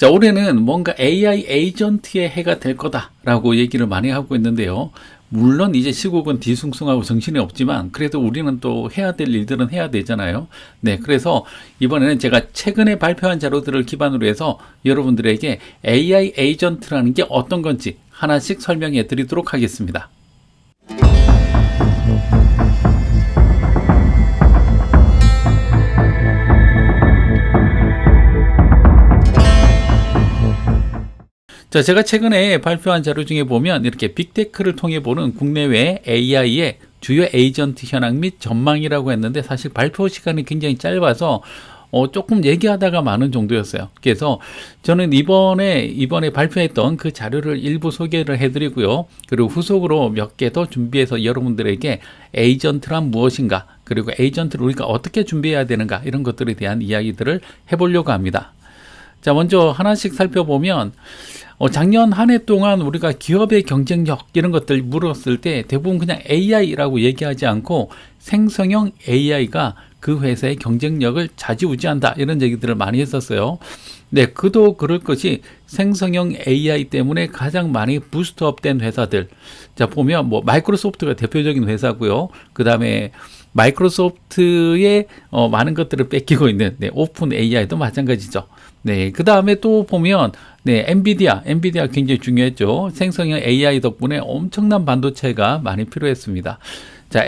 자, 올해는 뭔가 AI 에이전트의 해가 될 거다라고 얘기를 많이 하고 있는데요. 물론 이제 시국은 뒤숭숭하고 정신이 없지만 그래도 우리는 또 해야 될 일들은 해야 되잖아요. 네, 그래서 이번에는 제가 최근에 발표한 자료들을 기반으로 해서 여러분들에게 AI 에이전트라는 게 어떤 건지 하나씩 설명해 드리도록 하겠습니다. 자, 제가 최근에 발표한 자료 중에 보면 이렇게 빅테크를 통해 보는 국내외 AI의 주요 에이전트 현황 및 전망이라고 했는데 사실 발표 시간이 굉장히 짧아서 조금 얘기하다가 많은 정도였어요. 그래서 저는 이번에 발표했던 그 자료를 일부 소개를 해드리고요. 그리고 후속으로 몇 개 더 준비해서 여러분들에게 에이전트란 무엇인가, 그리고 에이전트를 우리가 어떻게 준비해야 되는가, 이런 것들에 대한 이야기들을 해보려고 합니다. 자, 먼저 하나씩 살펴보면 작년 한 해 동안 우리가 기업의 경쟁력 이런 것들 물었을 때 대부분 그냥 AI라고 얘기하지 않고 생성형 AI가 그 회사의 경쟁력을 좌지우지한다, 이런 얘기들을 많이 했었어요. 네, 그도 그럴 것이 생성형 AI 때문에 가장 많이 부스트업된 회사들. 자, 보면 뭐 마이크로소프트가 대표적인 회사고요. 그 다음에 마이크로소프트의 많은 것들을 뺏기고 있는 오픈 AI도 마찬가지죠. 네, 그 다음에 또 보면 엔비디아 굉장히 중요했죠. 생성형 AI 덕분에 엄청난 반도체가 많이 필요했습니다. 자,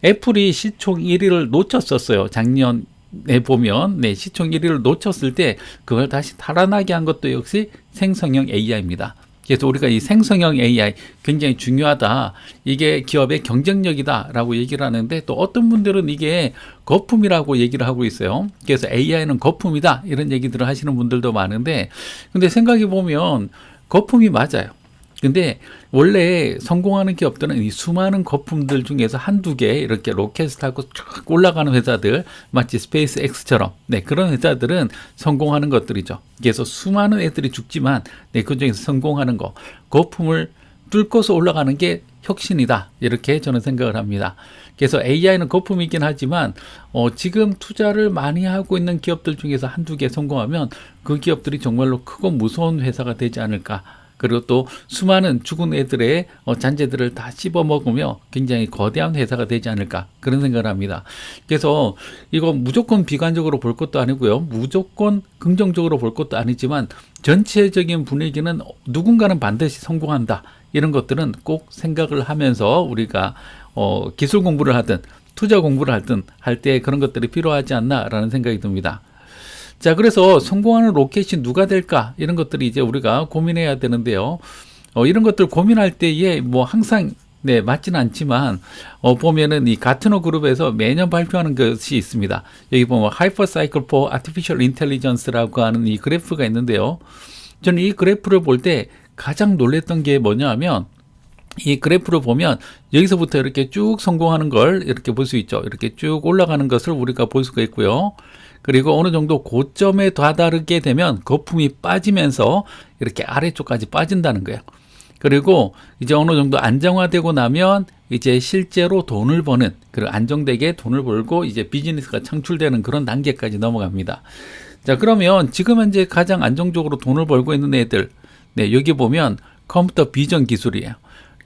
애플이 시총 1위를 놓쳤었어요. 작년에 보면 시총 1위를 놓쳤을 때 그걸 다시 달아나게 한 것도 역시 생성형 AI입니다. 그래서 우리가 이 생성형 AI 굉장히 중요하다, 이게 기업의 경쟁력이다 라고 얘기를 하는데, 또 어떤 분들은 이게 거품이라고 얘기를 하고 있어요. 그래서 AI는 거품이다, 이런 얘기들을 하시는 분들도 많은데, 근데 생각해 보면 거품이 맞아요. 근데 원래 성공하는 기업들은 이 수많은 거품들 중에서 한두 개 이렇게 로켓을 타고 쭉 올라가는 회사들, 마치 스페이스 X처럼 그런 회사들은 성공하는 것들이죠. 그래서 수많은 애들이 죽지만 그 중에서 성공하는 거, 거품을 뚫고서 올라가는 게 혁신이다, 이렇게 저는 생각을 합니다. 그래서 AI는 거품이긴 하지만 지금 투자를 많이 하고 있는 기업들 중에서 한두 개 성공하면 그 기업들이 정말로 크고 무서운 회사가 되지 않을까. 그리고 또 수많은 죽은 애들의 잔재들을 다 씹어먹으며 굉장히 거대한 회사가 되지 않을까, 그런 생각을 합니다. 그래서 이거 무조건 비관적으로 볼 것도 아니고요, 무조건 긍정적으로 볼 것도 아니지만 전체적인 분위기는 누군가는 반드시 성공한다, 이런 것들은 꼭 생각을 하면서 우리가 기술 공부를 하든 투자 공부를 하든 할 때 그런 것들이 필요하지 않나라는 생각이 듭니다. 자, 그래서 성공하는 로켓이 누가 될까, 이런 것들이 이제 우리가 고민해야 되는데요. 이런 것들 고민할 때에 뭐 항상 맞지는 않지만 보면은 이 가트너 그룹에서 매년 발표하는 것이 있습니다. 여기 보면 하이퍼사이클 포 아티피셜 인텔리전스라고 하는 이 그래프가 있는데요. 저는 이 그래프를 볼 때 가장 놀랬던 게 뭐냐 하면, 이 그래프를 보면 여기서부터 이렇게 쭉 성공하는 걸 이렇게 볼 수 있죠. 이렇게 쭉 올라가는 것을 우리가 볼 수가 있고요. 그리고 어느 정도 고점에 다다르게 되면 거품이 빠지면서 이렇게 아래쪽까지 빠진다는 거예요. 그리고 이제 어느 정도 안정화되고 나면 이제 실제로 돈을 버는, 그리고 안정되게 돈을 벌고 이제 비즈니스가 창출되는 그런 단계까지 넘어갑니다. 자, 그러면 지금 현재 가장 안정적으로 돈을 벌고 있는 애들, 여기 보면 컴퓨터 비전 기술이에요.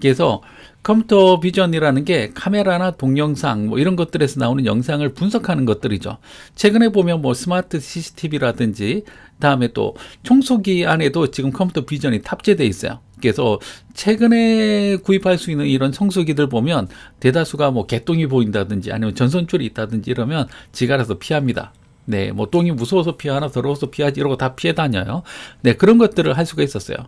그래서 컴퓨터 비전이라는 게 카메라나 동영상 뭐 이런 것들에서 나오는 영상을 분석하는 것들이죠. 최근에 보면 뭐 스마트 CCTV라든지 다음에 또 청소기 안에도 지금 컴퓨터 비전이 탑재되어 있어요. 그래서 최근에 구입할 수 있는 이런 청소기들 보면 대다수가 뭐 개똥이 보인다든지 아니면 전선줄이 있다든지 이러면 지가 알아서 피합니다. 뭐 똥이 무서워서 피하나 더러워서 피하지 이러고 다 피해 다녀요. 그런 것들을 할 수가 있었어요.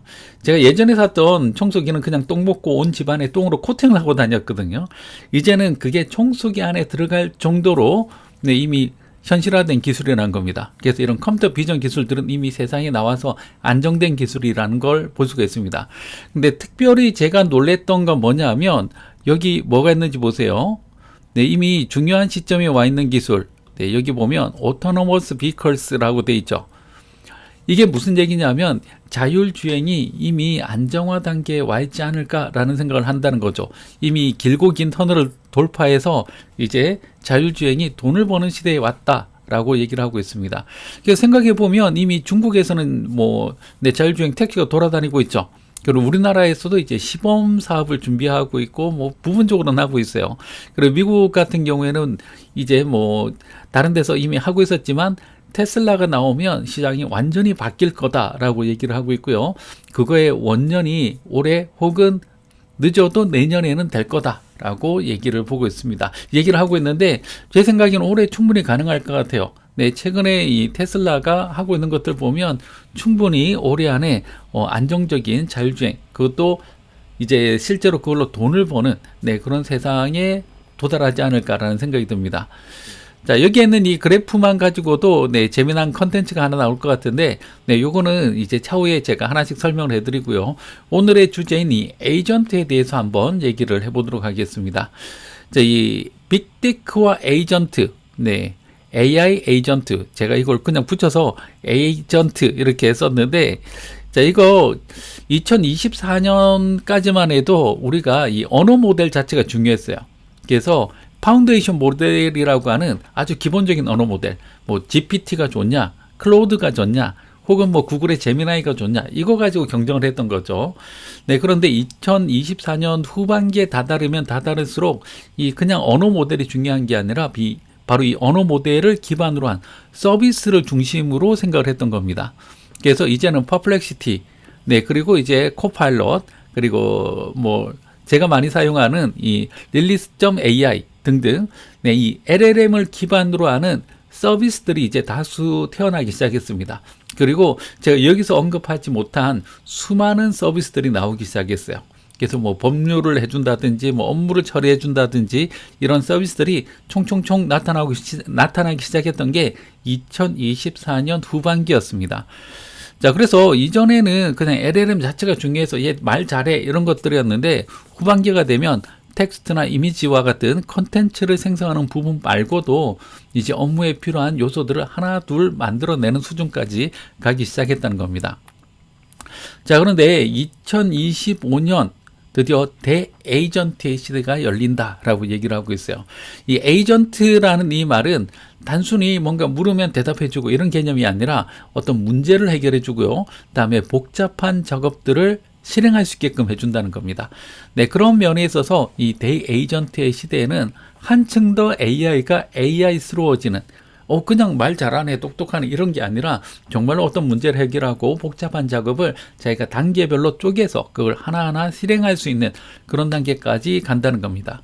제가 예전에 샀던 청소기는 그냥 똥 먹고 온 집안에 똥으로 코팅을 하고 다녔거든요. 이제는 그게 청소기 안에 들어갈 정도로 이미 현실화된 기술이라는 겁니다. 그래서 이런 컴퓨터 비전 기술들은 이미 세상에 나와서 안정된 기술이라는 걸 볼 수가 있습니다. 근데 특별히 제가 놀랬던 건 뭐냐 하면, 여기 뭐가 있는지 보세요. 이미 중요한 시점에 와 있는 기술, 여기 보면 autonomous vehicles라고 돼 있죠. 이게 무슨 얘기냐면 자율주행이 이미 안정화 단계에 와 있지 않을까라는 생각을 한다는 거죠. 이미 길고 긴 터널을 돌파해서 이제 자율주행이 돈을 버는 시대에 왔다, 라고 얘기를 하고 있습니다. 그래서 생각해 보면 이미 중국에서는 자율주행 택시가 돌아다니고 있죠. 그리고 우리나라에서도 이제 시범 사업을 준비하고 있고 부분적으로는 하고 있어요. 그리고 미국 같은 경우에는 이제 다른 데서 이미 하고 있었지만 테슬라가 나오면 시장이 완전히 바뀔 거다라고 얘기를 하고 있고요. 그거의 원년이 올해 혹은 늦어도 내년에는 될 거다라고 얘기를 하고 있는데 제 생각에는 올해 충분히 가능할 것 같아요. 네, 최근에 이 테슬라가 하고 있는 것들 보면 충분히 올해 안에 안정적인 자율주행, 그것도 이제 실제로 그걸로 돈을 버는 그런 세상에 도달하지 않을까라는 생각이 듭니다. 자, 여기에 있는 이 그래프만 가지고도 재미난 컨텐츠가 하나 나올 것 같은데 요거는 이제 차후에 제가 하나씩 설명을 해드리고요. 오늘의 주제인 이 에이전트에 대해서 한번 얘기를 해보도록 하겠습니다. 자, 이 빅테크와 에이전트, AI 에이전트, 제가 이걸 그냥 붙여서 에이전트 이렇게 썼는데, 자, 이거 2024년까지만 해도 우리가 이 언어 모델 자체가 중요했어요. 그래서 파운데이션 모델이라고 하는 아주 기본적인 언어 모델, GPT가 좋냐, 클로드가 좋냐, 혹은 구글의 제미나이가 좋냐, 이거 가지고 경쟁을 했던 거죠. 네, 그런데 2024년 후반기에 다다르면 다다를수록 이 그냥 언어 모델이 중요한 게 아니라 바로 이 언어 모델을 기반으로 한 서비스를 중심으로 생각을 했던 겁니다. 그래서 이제는 퍼플렉시티, 그리고 이제 코파일럿, 그리고 제가 많이 사용하는 이 릴리스.ai 등등, 이 LLM을 기반으로 하는 서비스들이 이제 다수 태어나기 시작했습니다. 그리고 제가 여기서 언급하지 못한 수많은 서비스들이 나오기 시작했어요. 그래서 법률을 해준다든지 업무를 처리해준다든지 이런 서비스들이 총총총 나타나기 시작했던 게 2024년 후반기였습니다. 자, 그래서 이전에는 그냥 LLM 자체가 중요해서 얘 말 잘해 이런 것들이었는데 후반기가 되면 텍스트나 이미지와 같은 컨텐츠를 생성하는 부분 말고도 이제 업무에 필요한 요소들을 하나 둘 만들어내는 수준까지 가기 시작했다는 겁니다. 자, 그런데 2025년 드디어 대에이전트의 시대가 열린다라고 얘기를 하고 있어요. 이 에이전트라는 이 말은 단순히 뭔가 물으면 대답해주고 이런 개념이 아니라 어떤 문제를 해결해주고요. 그다음에 복잡한 작업들을 실행할 수 있게끔 해준다는 겁니다. 네, 그런 면에 있어서 이 대에이전트의 시대에는 한층 더 AI가 AI스러워지는, 그냥 말 잘하네, 똑똑하네 이런 게 아니라 정말로 어떤 문제를 해결하고 복잡한 작업을 자기가 단계별로 쪼개서 그걸 하나하나 실행할 수 있는 그런 단계까지 간다는 겁니다.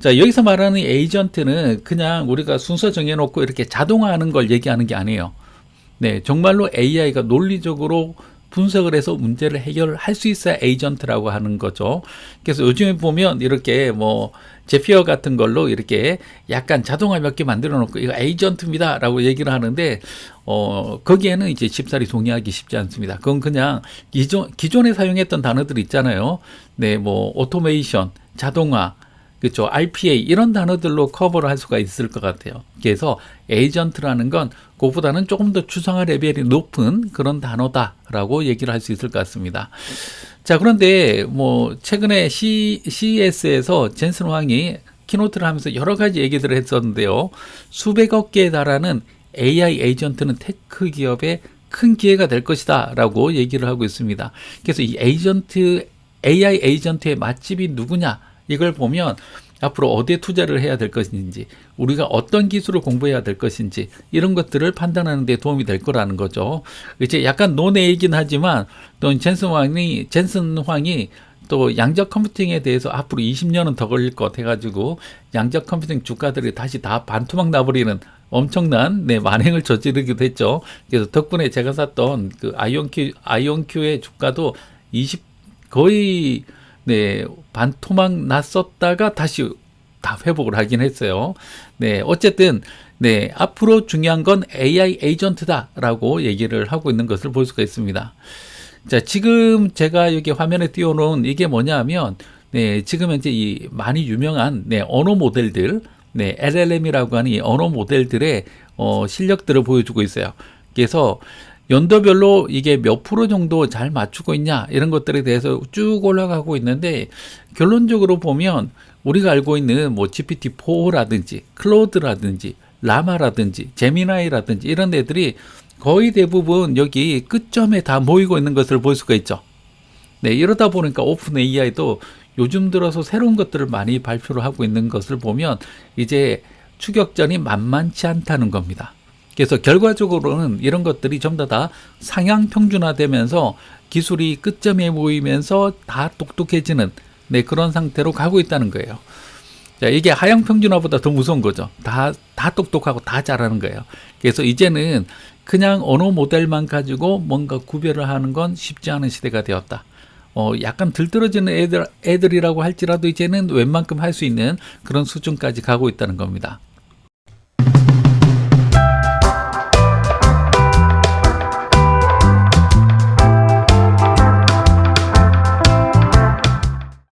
자, 여기서 말하는 에이전트는 그냥 우리가 순서 정해놓고 이렇게 자동화하는 걸 얘기하는 게 아니에요. 네, 정말로 AI가 논리적으로 분석을 해서 문제를 해결할 수 있어야 에이전트라고 하는 거죠. 그래서 요즘에 보면 이렇게 제피어 같은 걸로 이렇게 약간 자동화 몇 개 만들어 놓고 이거 에이전트입니다 라고 얘기를 하는데 거기에는 이제 쉽사리 동의하기 쉽지 않습니다. 그건 그냥 기존에 사용했던 단어들 있잖아요. 네, 오토메이션, 자동화, 그렇죠, RPA 이런 단어들로 커버를 할 수가 있을 것 같아요. 그래서 에이전트라는 건 그보다는 조금 더 추상화 레벨이 높은 그런 단어다라고 얘기를 할 수 있을 것 같습니다. 자, 그런데 최근에 CES에서 젠슨 황이 키노트를 하면서 여러 가지 얘기들을 했었는데요. 수백억 개에 달하는 AI 에이전트는 테크 기업의 큰 기회가 될 것이다 라고 얘기를 하고 있습니다. 그래서 이 AI 에이전트의 맛집이 누구냐, 이걸 보면 앞으로 어디에 투자를 해야 될 것인지, 우리가 어떤 기술을 공부해야 될 것인지 이런 것들을 판단하는 데 도움이 될 거라는 거죠. 이제 약간 논외이긴 하지만 또 젠슨 황이 또 양적 컴퓨팅에 대해서 앞으로 20년은 더 걸릴 것 해가지고 양적 컴퓨팅 주가들이 다시 다 반토막 나버리는 엄청난 만행을 저지르기도 했죠. 그래서 덕분에 제가 샀던 그 아이온큐의 주가도 거의 반토막 났었다가 다시 다 회복을 하긴 했어요. 어쨌든 앞으로 중요한 건 AI 에이전트다라고 얘기를 하고 있는 것을 볼 수가 있습니다. 자, 지금 제가 여기 화면에 띄워놓은 이게 뭐냐면 지금 현재 이 많이 유명한 언어 모델들, LLM이라고 하는 이 언어 모델들의 실력들을 보여주고 있어요. 그래서 연도별로 이게 몇 프로 정도 잘 맞추고 있냐 이런 것들에 대해서 쭉 올라가고 있는데, 결론적으로 보면 우리가 알고 있는 GPT-4라든지 클로드라든지 라마라든지 제미나이라든지 이런 애들이 거의 대부분 여기 끝점에 다 모이고 있는 것을 볼 수가 있죠. 네, 이러다 보니까 오픈 AI도 요즘 들어서 새로운 것들을 많이 발표를 하고 있는 것을 보면 이제 추격전이 만만치 않다는 겁니다. 그래서 결과적으로는 이런 것들이 전부 다 상향 평준화되면서 기술이 끝점에 모이면서 다 똑똑해지는 네, 그런 상태로 가고 있다는 거예요. 자, 이게 하향 평준화보다 더 무서운 거죠. 다 똑똑하고 다 잘하는 거예요. 그래서 이제는 그냥 언어 모델만 가지고 뭔가 구별을 하는 건 쉽지 않은 시대가 되었다. 약간 들떨어지는 애들이라고 할지라도 이제는 웬만큼 할 수 있는 그런 수준까지 가고 있다는 겁니다.